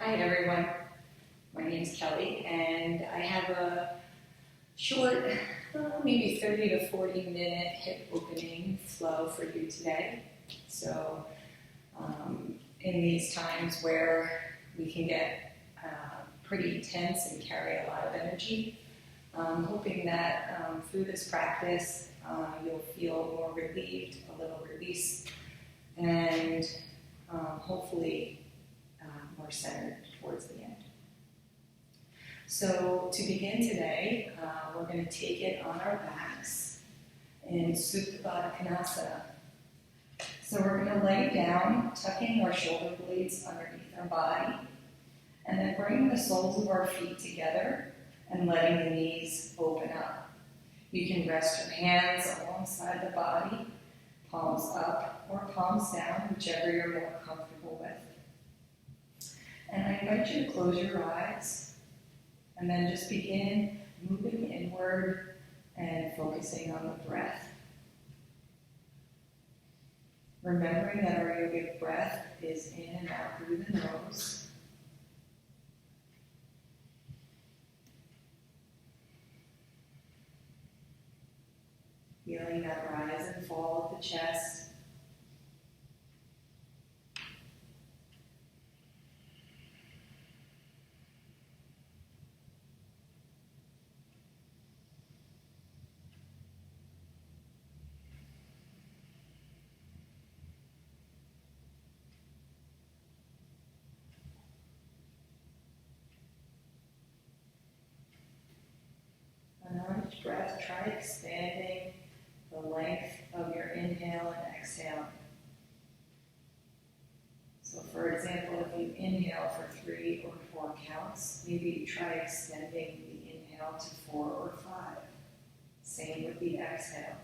Hi everyone, my name is Kelly and I have a short, maybe 30 to 40 minute hip opening flow for you today. So in these times where we can get pretty tense and carry a lot of energy, I'm hoping that through this practice you'll feel more relieved, a little release, and hopefully more centered towards the end. So to begin today, we're going to take it on our backs in Supta Baddha Konasana. So we're going to lay down, tucking our shoulder blades underneath our body, and then bringing the soles of our feet together and letting the knees open up. You can rest your hands alongside the body, palms up or palms down, whichever you're more comfortable with. And I invite you to close your eyes and then just begin moving inward and focusing on the breath. Remembering that our yogic breath is in and out through the nose. Feeling that rise and fall of the chest. And on each breath, try expanding the length of your inhale and exhale. So for example, if you inhale for 3 or 4 counts, maybe you try extending the inhale to 4 or 5. Same with the exhale.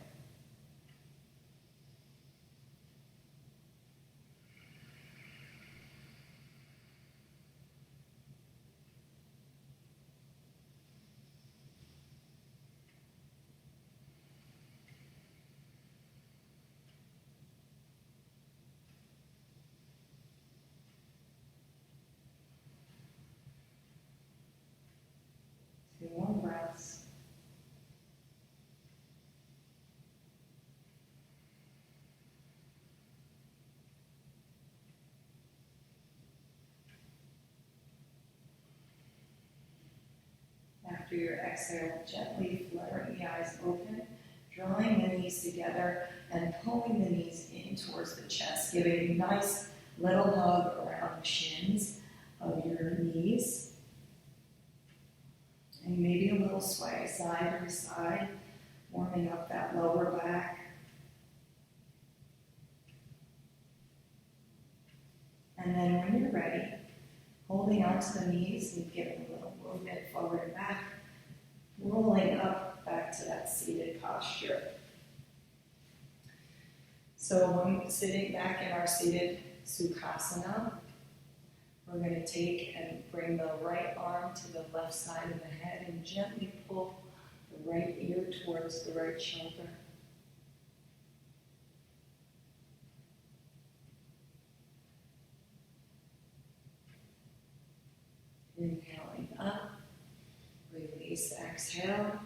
Two more breaths. After your exhale, gently fluttering the eyes open, drawing the knees together and pulling the knees in towards the chest, giving a nice little hug around the shins of your knees. And maybe a little sway side to side, warming up that lower back. And then when you're ready, holding onto the knees and giving a little movement forward and back, rolling up back to that seated posture. So when sitting back in our seated Sukhasana, we're going to take and bring the right arm to the left side of the head and gently pull the right ear towards the right shoulder. Inhaling up, release, exhale.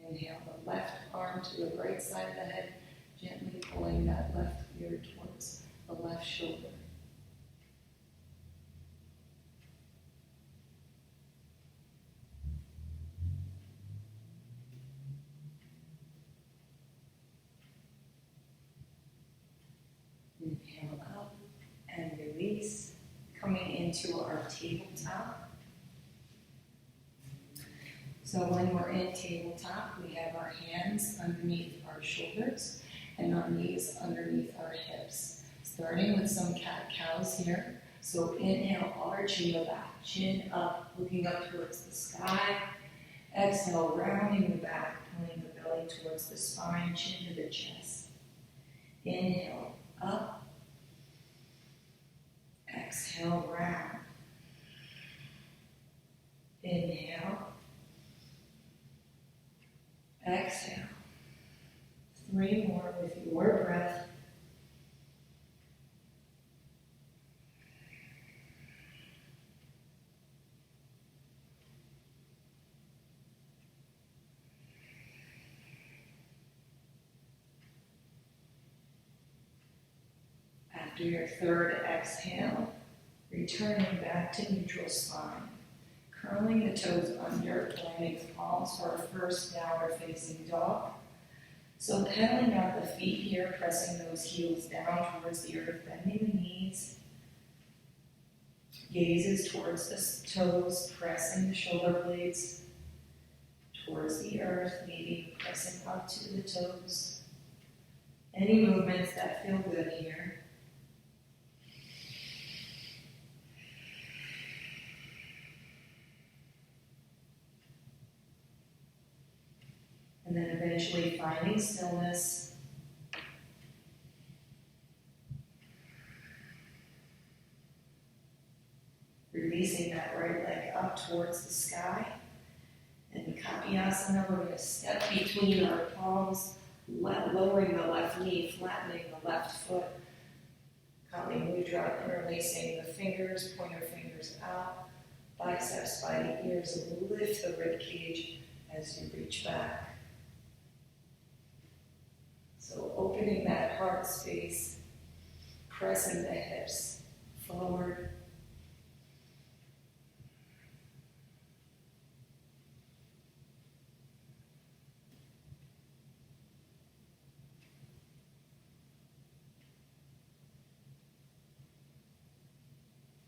Inhale the left arm to the right side of the head, gently pulling that left ear towards the left shoulder. Inhale up and release, coming into our tabletop. So when we're in tabletop, we have our hands underneath our shoulders and our knees underneath our hips. Starting with some cat-cows here. So inhale, arching the back, chin up, looking up towards the sky. Exhale, rounding the back, pulling the belly towards the spine, chin to the chest. Inhale, up. Exhale, round. Inhale. Exhale. 3 more with your breath. After your third exhale, returning back to neutral spine. Curling the toes under, planting the palms for our first downward facing dog. So pedaling out the feet here, pressing those heels down towards the earth, bending the knees. Gazes towards the toes, pressing the shoulder blades towards the earth, maybe pressing up to the toes. Any movements that feel good here. And then eventually finding stillness. Releasing that right leg up towards the sky. And Kapyasana, we're going to step between our palms, lowering the left knee, flattening the left foot. Kali Mudra, interlacing the fingers, pointer fingers out, biceps by the ears, lift the rib cage as you reach back. So opening that heart space, pressing the hips forward.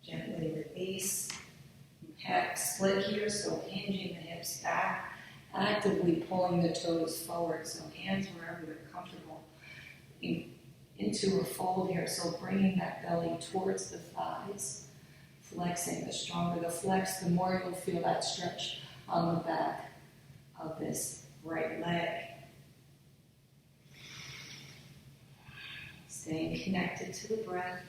Gently release. Hip split here, so hinging the hips back, actively pulling the toes forward, so hands wherever they're comfortable. Into a fold here, so bringing that belly towards the thighs, flexing. The stronger the flex, the more you'll feel that stretch on the back of this right leg. Staying connected to the breath.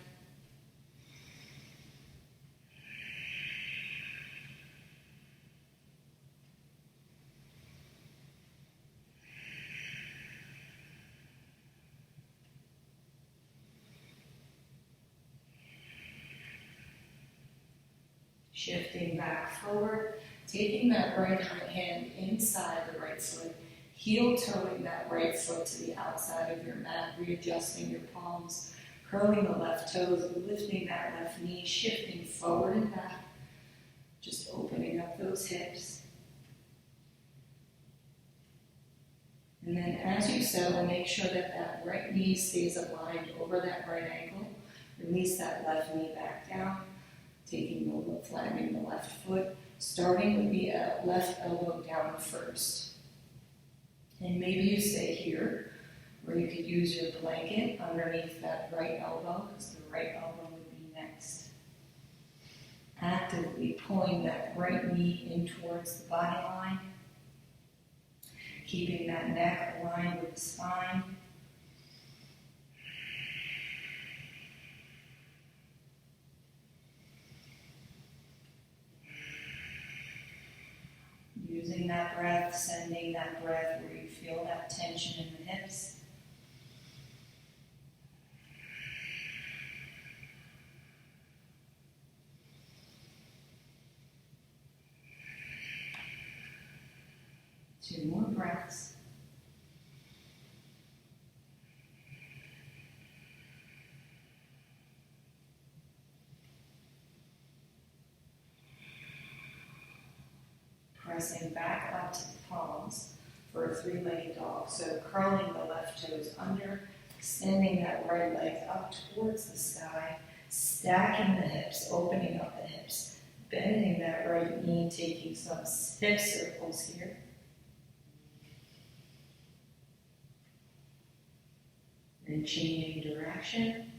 Shifting back forward, taking that right hand inside the right foot, heel toeing that right foot to the outside of your mat, readjusting your palms, curling the left toes, lifting that left knee, shifting forward and back, just opening up those hips. And then as you settle, make sure that that right knee stays aligned over that right ankle. Release that left knee back down. Flattening the left foot, starting with the left elbow down first. And maybe you stay here, or you could use your blanket underneath that right elbow, because the right elbow would be next. Actively pulling that right knee in towards the body line, keeping that neck aligned with the spine. Using that breath, sending that breath where you feel that tension in the hips. Two more breaths. Pressing back up to the palms for a three-legged dog. So curling the left toes under, extending that right leg up towards the sky, stacking the hips, opening up the hips, bending that right knee, taking some hip circles here. And changing direction.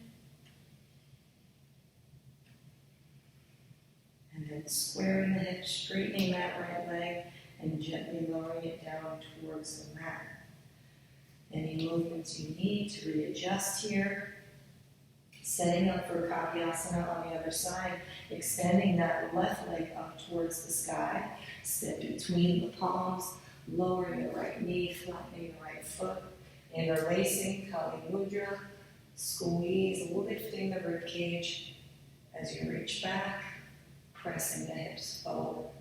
And then squaring the hips, straightening that right leg, and gently lowering it down towards the mat. Any movements you need to readjust here. Setting up for Kapyasana on the other side, extending that left leg up towards the sky. Step between the palms, lowering the right knee, flattening the right foot, interlacing Kali Mudra, squeeze, lifting the rib cage as you reach back. Pressing the hips forward.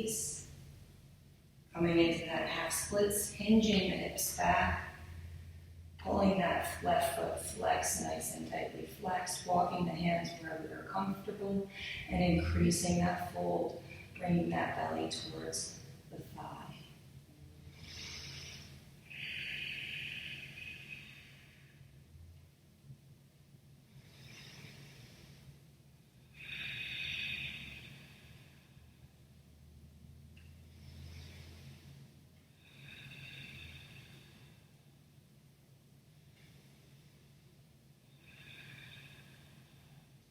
release. Coming into that half splits, hinging the hips back, pulling that left foot flex, nice and tightly flexed, walking the hands wherever they're comfortable, and increasing that fold, bringing that belly towards the thigh.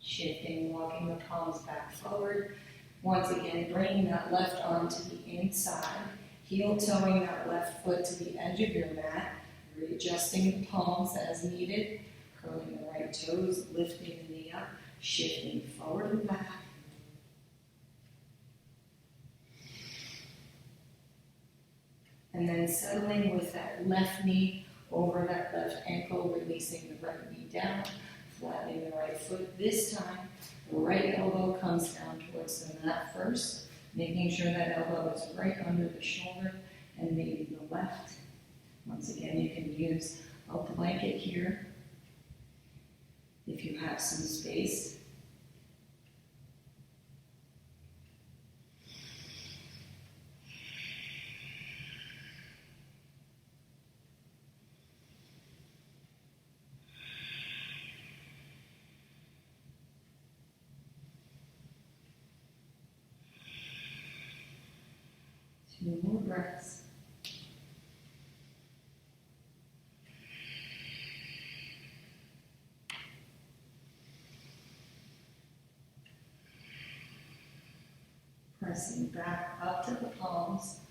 Shifting, walking the palms back forward. Once again, bringing that left arm to the inside, heel toeing that left foot to the edge of your mat, readjusting the palms as needed, curling the right toes, lifting the knee up, shifting forward and back. And then settling with that left knee over that left ankle, releasing the right knee down, flattening the right foot. This time, the right elbow comes down towards the mat first, making sure that elbow is right under the shoulder, and maybe the left. Once again, you can use a blanket here if you have some space. Two more breaths. Pressing back up to the palms,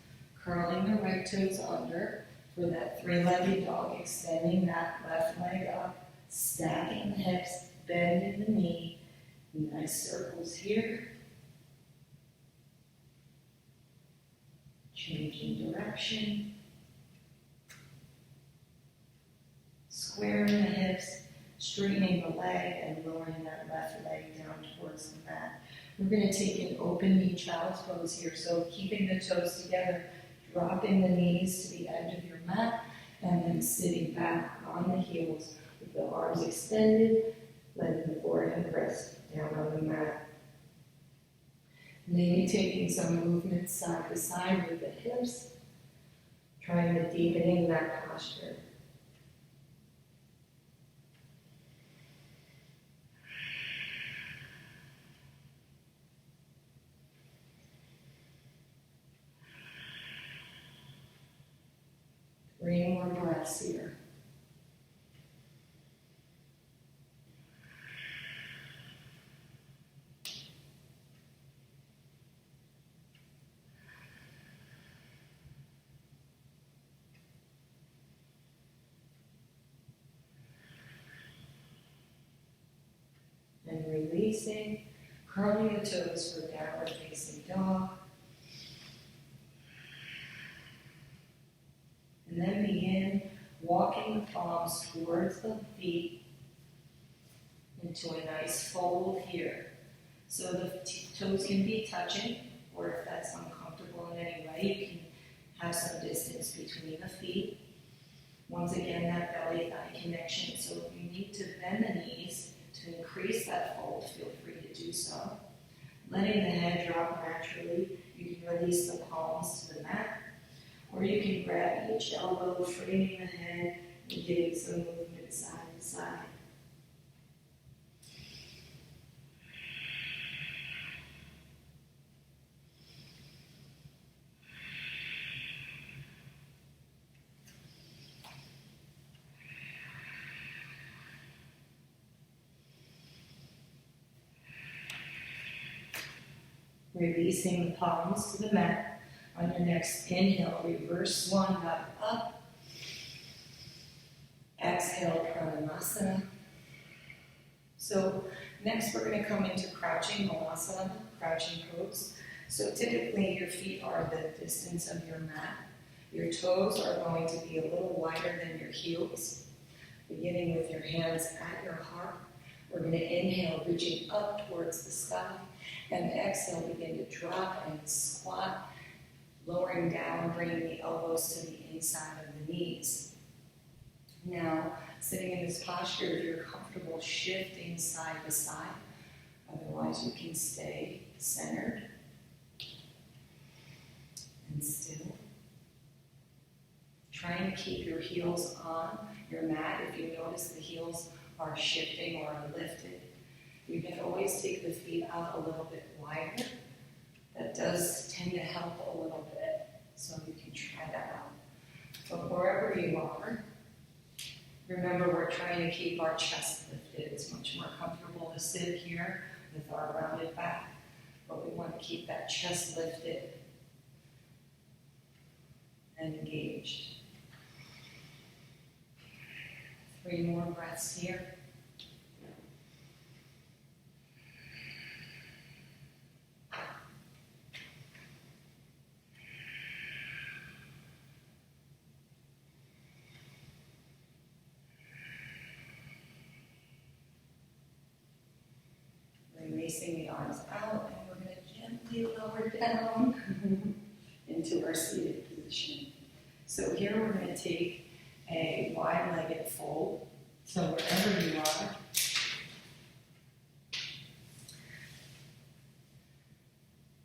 curling the right toes under for that three-legged dog, extending that left leg up, stacking the hips, bending the knee. Nice circles here. Changing direction. Squaring the hips, straightening the leg, and lowering that left leg down towards the mat. We're going to take an open knee child's pose here, so keeping the toes together, dropping the knees to the edge of your mat, and then sitting back on the heels with the arms extended, letting the forehead rest down on the mat. Maybe taking some movement side to side with the hips, trying to deepening that posture. Three more breaths here. And releasing, curling the toes for downward facing dog. And then begin walking the palms towards the feet into a nice fold here. So the toes can be touching, or if that's uncomfortable in any way, you can have some distance between the feet. Once again, that belly-thigh connection. So if you need to bend the knees to increase that fold, feel free to do so. Letting the head drop naturally, you can release the palms to the mat. Or you can grab each elbow, framing the head, and getting some movement side to side. Releasing the palms to the mat. On your next inhale, reverse swan dive up. Exhale, pranayama. So next we're going to come into crouching malasana, crouching pose. So typically your feet are the distance of your mat. Your toes are going to be a little wider than your heels. Beginning with your hands at your heart, We're going to inhale, reaching up towards the sky, and exhale, begin to drop and squat, lowering down, bringing the elbows to the inside of the knees. Now, sitting in this posture, if you're comfortable, shifting side to side. Otherwise, you can stay centered and still. Trying to keep your heels on your mat. If you notice the heels are shifting or are lifted, you can always take the feet out a little bit wider. That does tend to help a little bit, so you can try that out. But wherever you are, remember we're trying to keep our chest lifted. It's much more comfortable to sit here with our rounded back, but we want to keep that chest lifted and engaged. 3 more breaths here. Releasing the arms out, and we're going to gently lower down into our seated position. So here we're going to take a wide-legged fold. So wherever you are,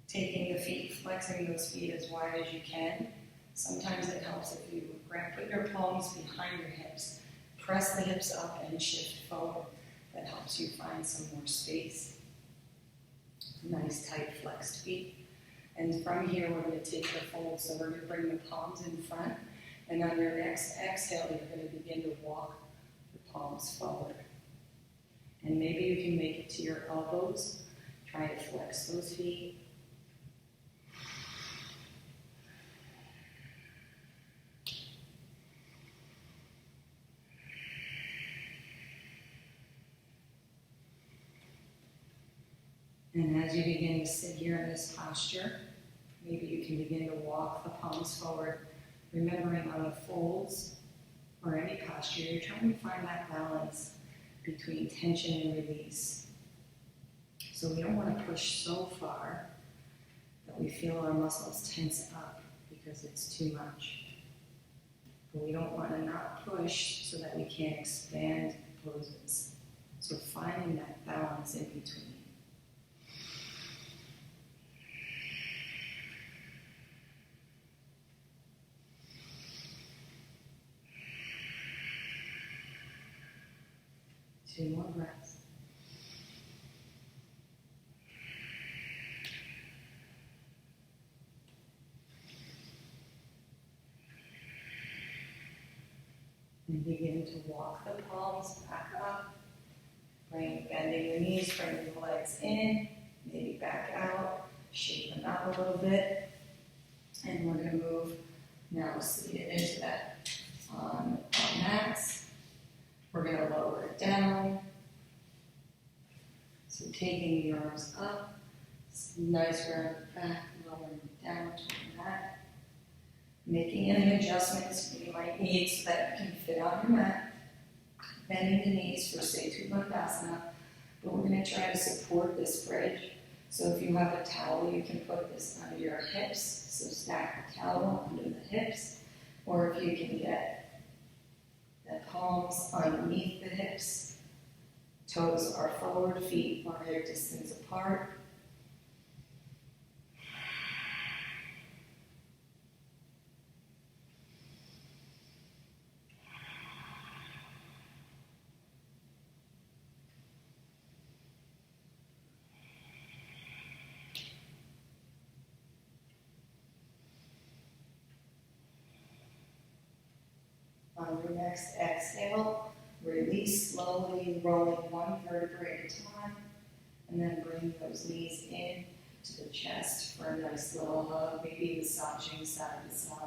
taking the feet, flexing those feet as wide as you can. Sometimes it helps if you put your palms behind your hips, press the hips up and shift forward. That helps you find some more space. Nice tight flexed feet. And from here we're going to take the fold. So we're going to bring the palms in front. And on your next exhale, you're going to begin to walk the palms forward. And maybe you can make it to your elbows. Try to flex those feet. And as you begin to sit here in this posture, maybe you can begin to walk the palms forward, remembering on the folds or any posture, you're trying to find that balance between tension and release. So we don't want to push so far that we feel our muscles tense up because it's too much. But we don't want to not push so that we can't expand poses. So finding that balance in between. Two more breaths. And begin to walk the palms back up. Bending the knees, bringing the legs in, maybe back out, shake them out a little bit. And we're going to move now seated into that on our mats. We're going to lower it down. So taking the arms up, nice round back, lowering it down to the mat. Making any adjustments you might need so that you can fit on your mat. Bending the knees for Setu Bandhasana. But we're going to try to support this bridge. So if you have a towel, you can put this under your hips. So stack the towel under the hips. Or if you can get the palms underneath the hips. Toes are forward, feet are hip distance apart. On your next exhale, release slowly, rolling one vertebrae at a time, and then bring those knees in to the chest for a nice little hug, maybe massaging side to side.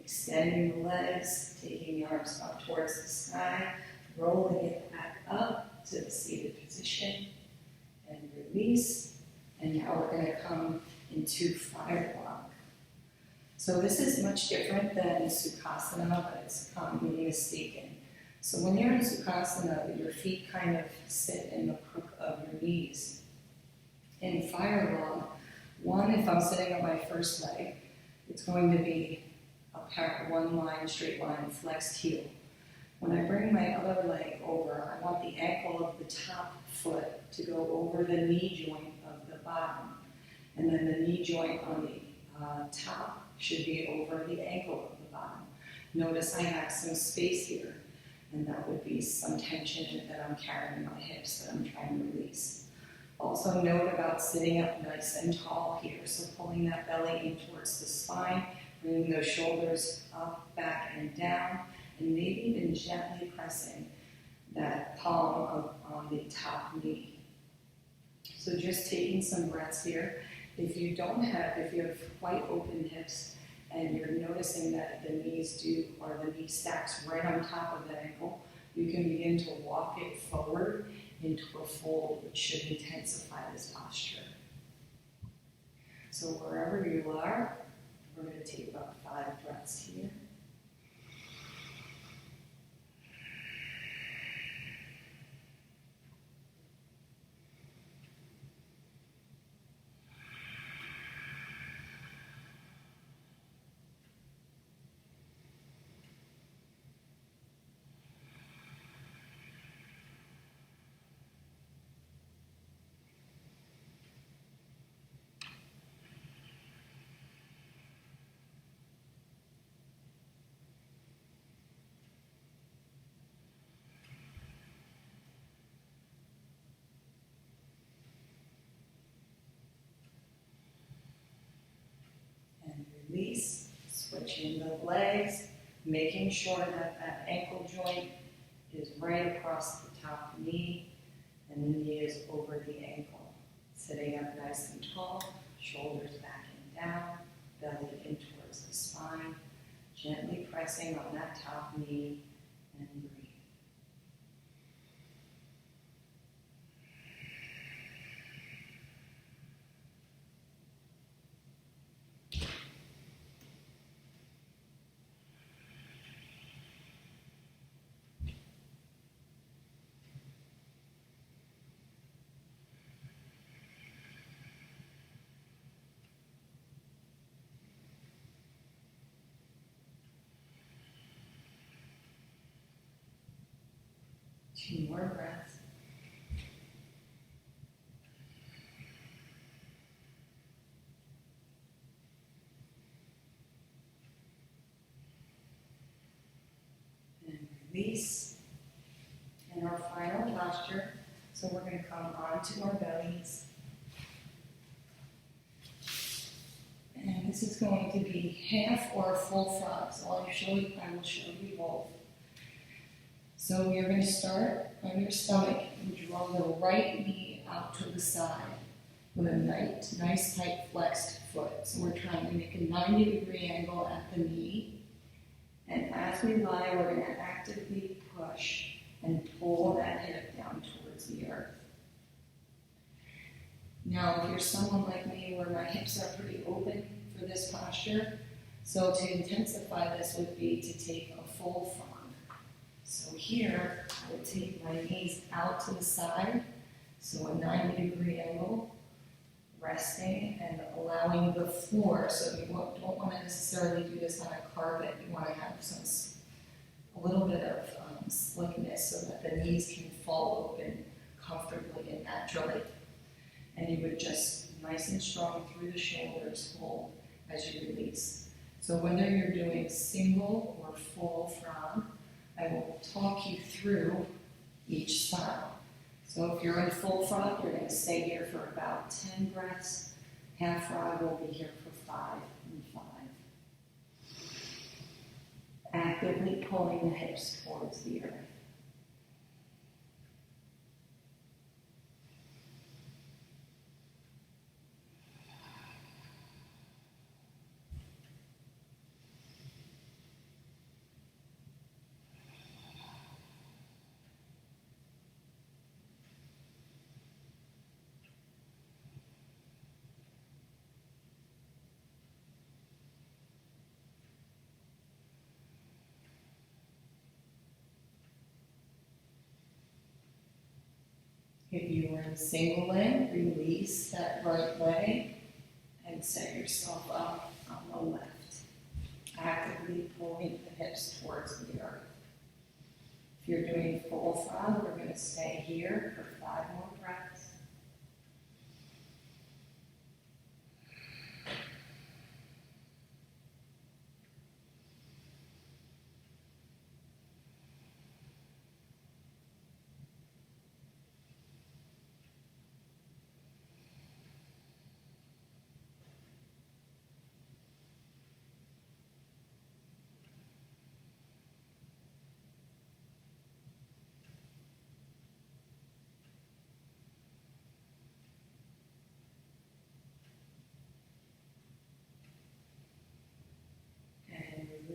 Extending the legs, taking the arms up towards the sky, rolling it back up to the seated position, and release. And now we're going to come into fire block. So this is much different than Sukhasana, but it's commonly mistaken. So when you're in Sukhasana, your feet kind of sit in the crook of your knees. In Fire Law, one, if I'm sitting on my first leg, it's going to be one line, straight line, flexed heel. When I bring my other leg over, I want the ankle of the top foot to go over the knee joint of the bottom. And then the knee joint on the top should be over the ankle of the bottom. Notice I have some space here, and that would be some tension that I'm carrying in my hips that I'm trying to release. Also note about sitting up nice and tall here, so pulling that belly in towards the spine, bringing those shoulders up, back, and down, and maybe even gently pressing that palm on the top knee. So just taking some breaths here. If you have quite open hips and you're noticing that the knees or the knee stacks right on top of the ankle, you can begin to walk it forward into a fold, which should intensify this posture. So wherever you are, we're going to take about 5 breaths here. Release, switching the legs, making sure that that ankle joint is right across the top knee and the knee is over the ankle. Sitting up nice and tall, shoulders back and down, belly in towards the spine, gently pressing on that top knee and breathe. Two more breaths. And release. And our final posture. So we're going to come onto our bellies. And this is going to be half or a full frog. So I will show you both. So you're going to start on your stomach and draw the right knee out to the side with a nice tight flexed foot. So we're trying to make a 90-degree angle at the knee. And as we lie, we're going to actively push and pull that hip down towards the earth. Now, if you're someone like me where my hips are pretty open for this posture, so to intensify this would be to take a full frog. So here, I would take my knees out to the side, so a 90-degree angle, resting and allowing the floor. So you don't want to necessarily do this on a carpet. You want to have a little bit of slickness so that the knees can fall open comfortably and naturally. And you would just nice and strong through the shoulders, hold as you release. So whether you're doing single or full frog, I will talk you through each style. So if you're in full frog, you're going to stay here for about 10 breaths. Half frog will be here for 5 and 5. Actively pulling the hips towards the earth. If you were in single leg, release that right leg and set yourself up on the left. Actively pulling the hips towards the earth. If you're doing full front, we're going to stay here for 5 more breaths.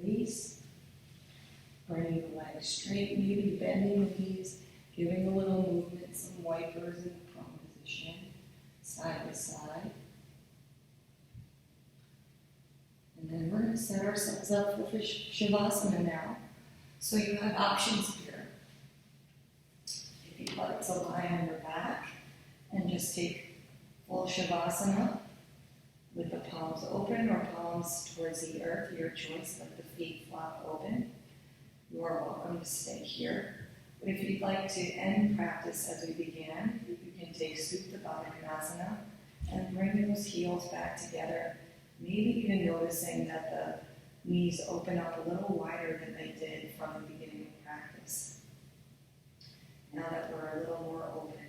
Release, bringing the legs straight, maybe bending the knees, giving a little movement, some wipers in the prone position, side to side. And then we're going to set ourselves up for Shavasana now. So you have options here. If you'd like to lie on your back and just take full Shavasana, with the palms open or palms towards the earth, your choice, let the feet flop open. You are welcome to stay here. But if you'd like to end practice as we began, you can take Supta Baddha Konasana and bring those heels back together, maybe even noticing that the knees open up a little wider than they did from the beginning of practice. Now that we're a little more open.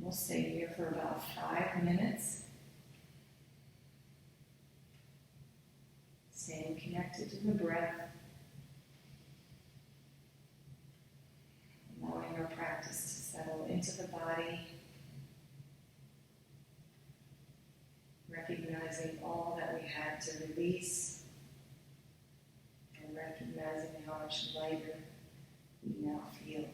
We'll stay here for about 5 minutes. Staying connected to the breath. Allowing our practice to settle into the body. Recognizing all that we had to release. And recognizing how much lighter we now feel.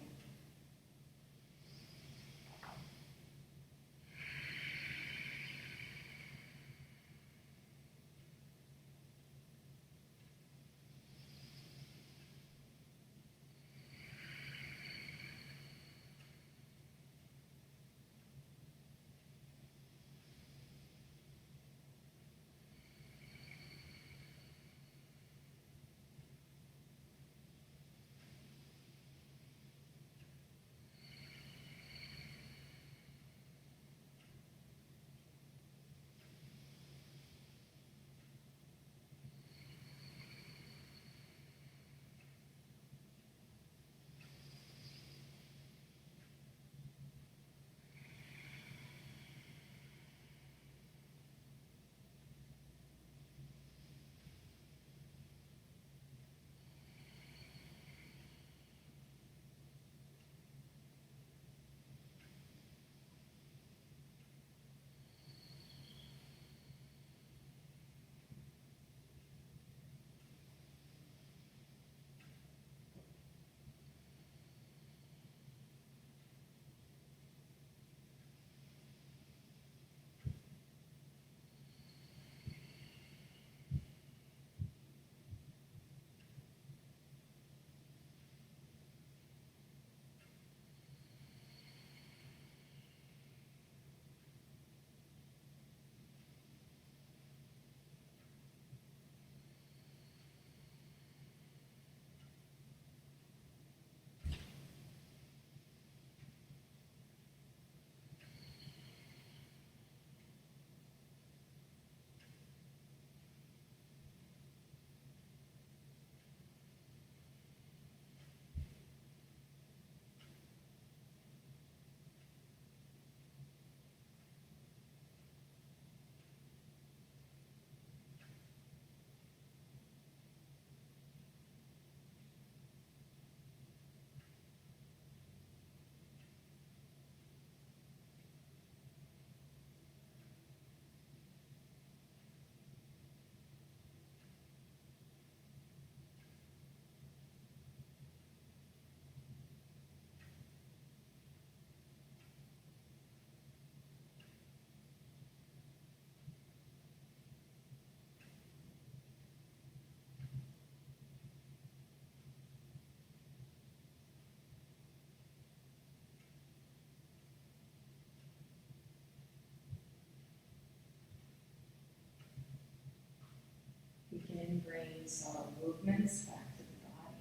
and bring some movements back to the body.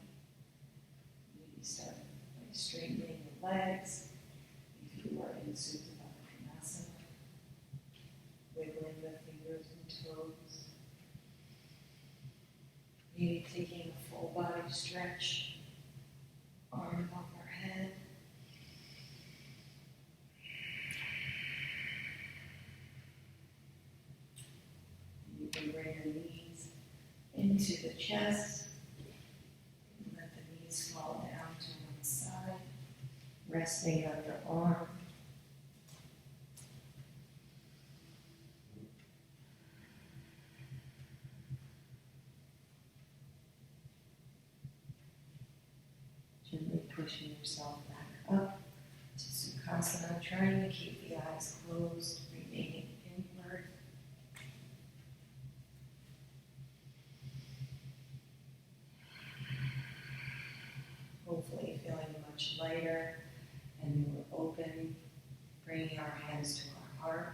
Maybe start by straightening the legs. If you are in Supta Konasana, wiggling the fingers and toes. Maybe taking a full body stretch, arms off our head. You can bring your knees into the chest. Let the knees fall down to one side, resting on your arm. Gently pushing yourself back up to Sukhasana, trying to keep the eyes closed, remaining inward. Hopefully feeling much lighter and more open, bringing our hands to our heart.